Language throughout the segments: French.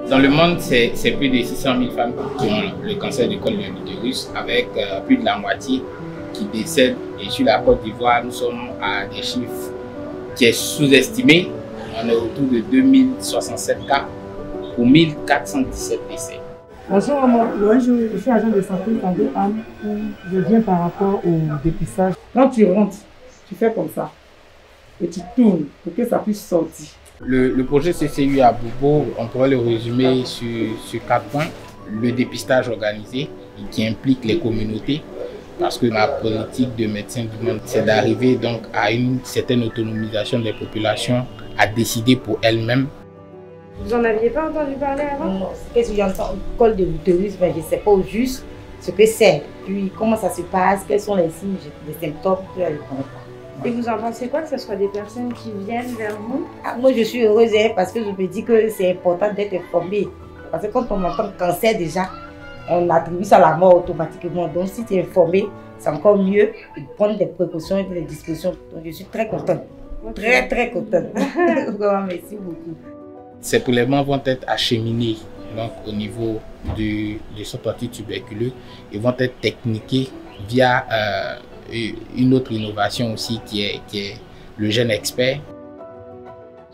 Dans le monde, c'est plus de 600 000 femmes qui ont le cancer du col de l'utérus, avec plus de la moitié qui décèdent. Et sur la Côte d'Ivoire, nous sommes à des chiffres qui est sous-estimé. On est autour de 2067 cas pour 1417 décès. Bonjour, je suis agent de santé Anne. Je viens par rapport au dépistage. Quand tu rentres, tu fais comme ça et tu tournes pour que ça puisse sortir. Le projet CCU à Bobo, on pourrait le résumer sur 4 points. Le dépistage organisé qui implique les communautés, parce que la politique de Médecins du Monde, c'est d'arriver donc à une certaine autonomisation des populations à décider pour elles-mêmes. Vous n'en aviez pas entendu parler avant? Non, qu'est-ce que j'entends? Col de l'utérus, mais je ne sais pas au juste ce que c'est. Puis comment ça se passe, quels sont les signes, les symptômes, je ne connais pas. Et vous en pensez quoi que ce soit des personnes qui viennent vers vous? Moi, je suis heureuse parce que je me dis que c'est important d'être informé. Parce que quand on entend cancer déjà, on attribue ça à la mort automatiquement. Donc si tu es informé, c'est encore mieux de prendre des précautions et des dispositions. Donc je suis très contente. Okay. Très contente. Merci beaucoup. Ces prélèvements vont être acheminés donc, au niveau du centre antituberculeux et vont être techniqués via une autre innovation aussi qui est le gène expert.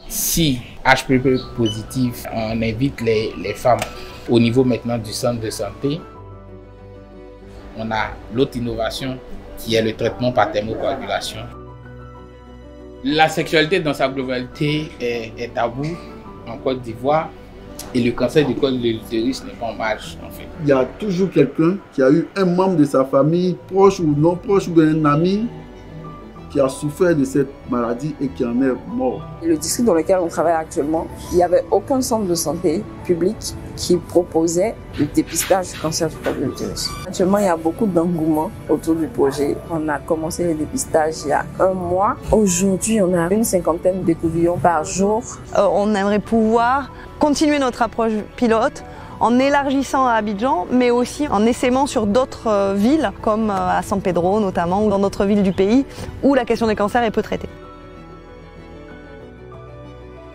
Si HPV positif, on invite les femmes au niveau maintenant du centre de santé. On a l'autre innovation qui est le traitement par thermocoagulation. La sexualité dans sa globalité est tabou en Côte d'Ivoire et le cancer du col de l'utérus n'est pas en marge en fait. Il y a toujours quelqu'un qui a eu un membre de sa famille, proche ou non proche, ou un ami qui a souffert de cette maladie et qui en est mort. Le district dans lequel on travaille actuellement, il n'y avait aucun centre de santé public qui proposait le dépistage du cancer du col de l'utérus. Actuellement, il y a beaucoup d'engouement autour du projet. On a commencé le dépistage il y a 1 mois. Aujourd'hui, on a une 50aine d'écouvillons par jour. On aimerait pouvoir continuer notre approche pilote en élargissant à Abidjan, mais aussi en essaimant sur d'autres villes, comme à San Pedro notamment, ou dans d'autres villes du pays, où la question des cancers est peu traitée.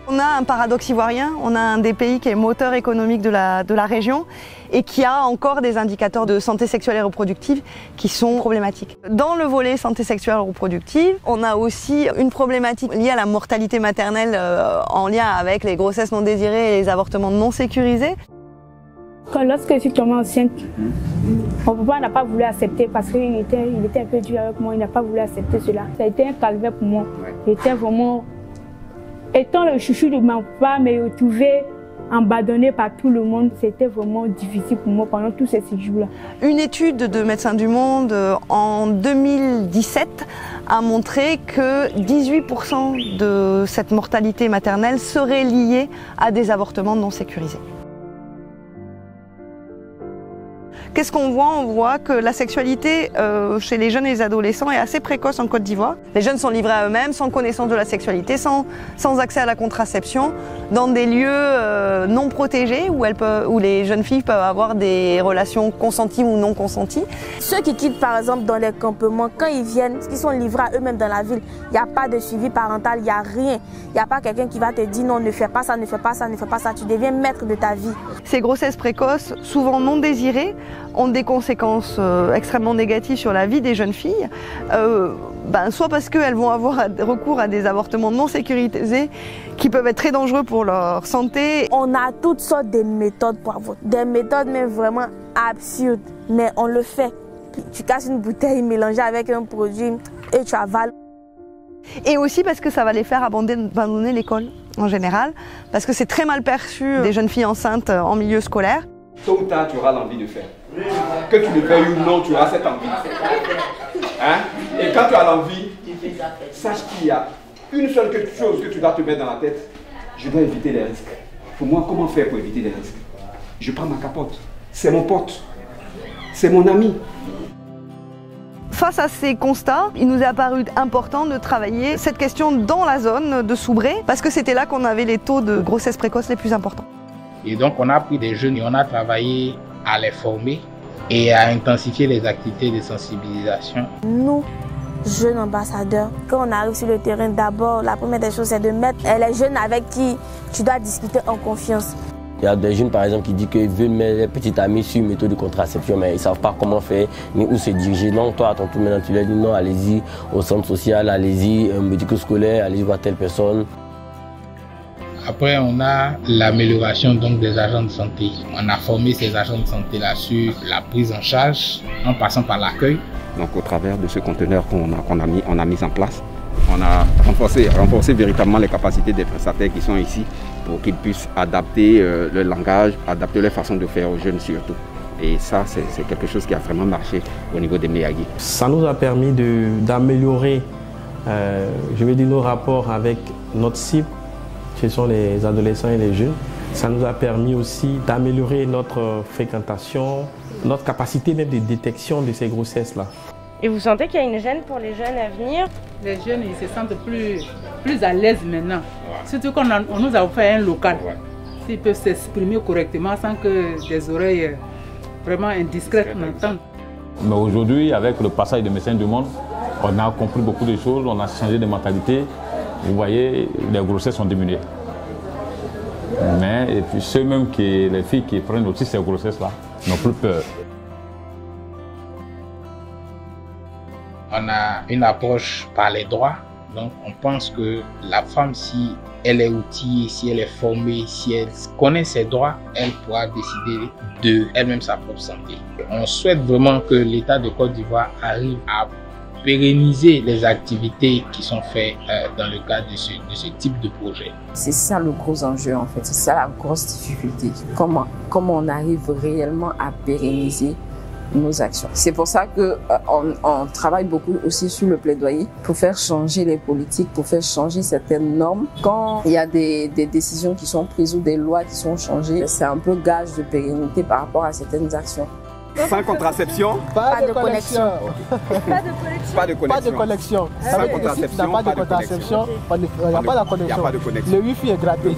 On a un paradoxe ivoirien, on a un des pays qui est moteur économique de la région et qui a encore des indicateurs de santé sexuelle et reproductive qui sont problématiques. Dans le volet santé sexuelle et reproductive, on a aussi une problématique liée à la mortalité maternelle en lien avec les grossesses non désirées et les avortements non sécurisés. Lorsque je suis tombée enceinte, mon papa n'a pas voulu accepter parce qu'il était un peu dur avec moi, il n'a pas voulu accepter cela. Ça a été un calvaire pour moi. J'étais vraiment, étant le chouchou de mon papa, me retrouver abandonné par tout le monde, c'était vraiment difficile pour moi pendant tous ces 6 jours-là. Une étude de Médecins du Monde en 2017 a montré que 18% de cette mortalité maternelle serait liée à des avortements non sécurisés. Qu'est-ce qu'on voit? On voit que la sexualité chez les jeunes et les adolescents est assez précoce en Côte d'Ivoire. Les jeunes sont livrés à eux-mêmes, sans connaissance de la sexualité, sans accès à la contraception, dans des lieux non protégés où les jeunes filles peuvent avoir des relations consenties ou non consenties. Ceux qui quittent par exemple dans les campements, quand ils viennent, ils sont livrés à eux-mêmes dans la ville. Il n'y a pas de suivi parental, il n'y a rien. Il n'y a pas quelqu'un qui va te dire non, ne fais pas ça, ne fais pas ça, ne fais pas ça. Tu deviens maître de ta vie. Ces grossesses précoces, souvent non désirées, ont des conséquences extrêmement négatives sur la vie des jeunes filles, soit parce qu'elles vont avoir recours à des avortements non sécurisés qui peuvent être très dangereux pour leur santé. On a toutes sortes de méthodes pour avorter, des méthodes même vraiment absurdes, mais on le fait. Tu casses une bouteille mélangée avec un produit et tu avales. Et aussi parce que ça va les faire abandonner l'école en général, parce que c'est très mal perçu des jeunes filles enceintes en milieu scolaire. Tôt ou tard, tu auras l'envie de faire. Que tu le veuilles ou non, tu auras cette envie. Hein? Et quand tu as l'envie, sache qu'il y a une seule chose que tu dois te mettre dans la tête. Je dois éviter les risques. Pour moi, comment faire pour éviter les risques? Je prends ma capote. C'est mon pote. C'est mon ami. Face à ces constats, il nous est apparu important de travailler cette question dans la zone de Soubré, parce que c'était là qu'on avait les taux de grossesse précoce les plus importants. Et donc on a pris des jeunes et on a travaillé à les former et à intensifier les activités de sensibilisation. Nous, jeunes ambassadeurs, quand on arrive sur le terrain, d'abord, la première des choses, c'est de mettre les jeunes avec qui tu dois discuter en confiance. Il y a des jeunes par exemple qui disent qu'ils veulent mettre les petites amies sur une méthode de contraception, mais ils ne savent pas comment faire ni où se diriger. Donc toi, à ton tour maintenant, tu leur dis non, allez-y au centre social, allez-y au médico-scolaire, allez-y voir telle personne. Après, on a l'amélioration donc des agents de santé. On a formé ces agents de santé là sur la prise en charge en passant par l'accueil. Donc au travers de ce conteneur qu'on a mis en place, on a renforcé véritablement les capacités des prestataires qui sont ici pour qu'ils puissent adapter le langage, adapter leur façon de faire aux jeunes surtout. Et ça, c'est quelque chose qui a vraiment marché au niveau des Miyagi. Ça nous a permis d'améliorer, je vais dire, nos rapports avec notre cible, ce sont les adolescents et les jeunes. Ça nous a permis aussi d'améliorer notre fréquentation, notre capacité même de détection de ces grossesses-là. Et vous sentez qu'il y a une gêne pour les jeunes à venir? Les jeunes, ils se sentent plus à l'aise maintenant. Ouais. Surtout qu'on nous a offert un local. Ouais. S'ils peuvent s'exprimer correctement sans que des oreilles vraiment indiscrètes n'entendent. Mais aujourd'hui, avec le passage des médecins du monde, on a compris beaucoup de choses, on a changé de mentalité. Vous voyez, les grossesses sont diminuées. Mais et puis les filles qui prennent aussi ces grossesses-là n'ont plus peur. On a une approche par les droits. Donc on pense que la femme, si elle est outillée, si elle est formée, si elle connaît ses droits, elle pourra décider de elle-même sa propre santé. On souhaite vraiment que l'État de Côte d'Ivoire arrive à pérenniser les activités qui sont faites dans le cadre de ce type de projet. C'est ça le gros enjeu en fait, c'est ça la grosse difficulté. Comment on arrive réellement à pérenniser nos actions. C'est pour ça qu'on travaille beaucoup aussi sur le plaidoyer pour faire changer les politiques, pour faire changer certaines normes. Quand il y a des décisions qui sont prises ou des lois qui sont changées, c'est un peu gage de pérennité par rapport à certaines actions. Sans contraception, pas de connexion. Pas de connexion. Pas de connexion. Sans contraception, pas de contraception. Il n'y a pas de connexion. Le wifi est gratuit.